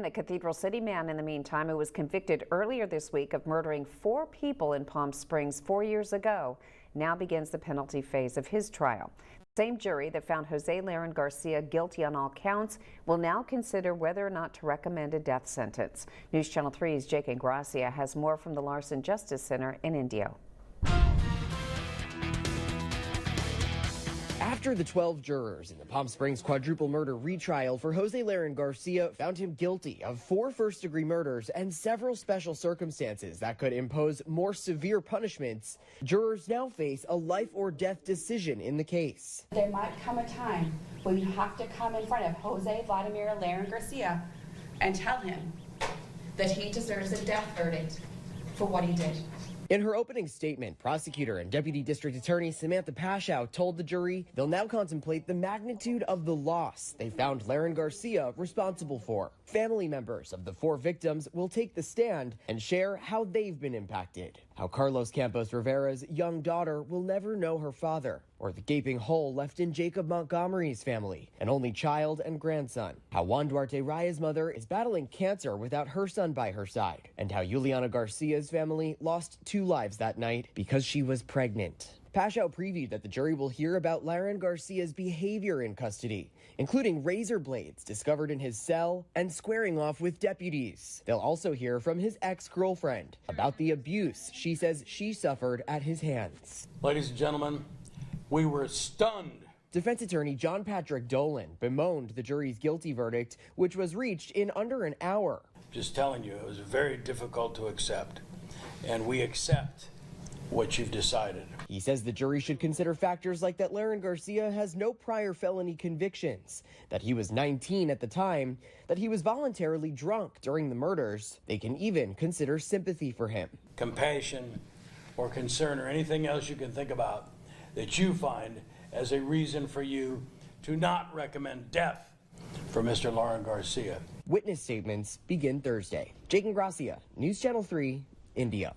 A Cathedral City man, in the meantime, who was convicted earlier this week of murdering 4 people in Palm Springs 4 years ago, now begins the penalty phase of his trial. The same jury that found Jose Laren Garcia guilty on all counts will now consider whether or not to recommend a death sentence. News Channel 3's Jake Ingracia has more from the Larson Justice Center in Indio. After the 12 jurors in the Palm Springs quadruple murder retrial for Jose Laren Garcia found him guilty of 4 first-degree murders and several special circumstances that could impose more severe punishments, jurors now face a life-or-death decision in the case. There might come a time when you have to come in front of Jose Vladimir Laren Garcia and tell him that he deserves a death verdict for what he did. In her opening statement, prosecutor and Deputy District Attorney Samantha Pashow told the jury they'll now contemplate the magnitude of the loss they found Laren Garcia responsible for. Family members of the 4 victims will take the stand and share how they've been impacted. How Carlos Campos Rivera's young daughter will never know her father, or the gaping hole left in Jacob Montgomery's family, an only child and grandson. How Juan Duarte Raya's mother is battling cancer without her son by her side, and how Juliana Garcia's family lost 2 lives that night because she was pregnant. Pashow previewed that the jury will hear about Laren Garcia's behavior in custody, including razor blades discovered in his cell and squaring off with deputies. They'll also hear from his ex-girlfriend about the abuse she says she suffered at his hands. Ladies and gentlemen, we were stunned. Defense attorney John Patrick Dolan bemoaned the jury's guilty verdict, which was reached in under an hour. Just telling you, it was very difficult to accept, and we accept what you've decided. He says the jury should consider factors like that Laren Garcia has no prior felony convictions, that he was 19 at the time, that he was voluntarily drunk during the murders. They can even consider sympathy for him. Compassion or concern or anything else you can think about that you find as a reason for you to not recommend death for Mr. Laren Garcia. Witness statements begin Thursday. Jake Ingracia, News Channel 3, Indio.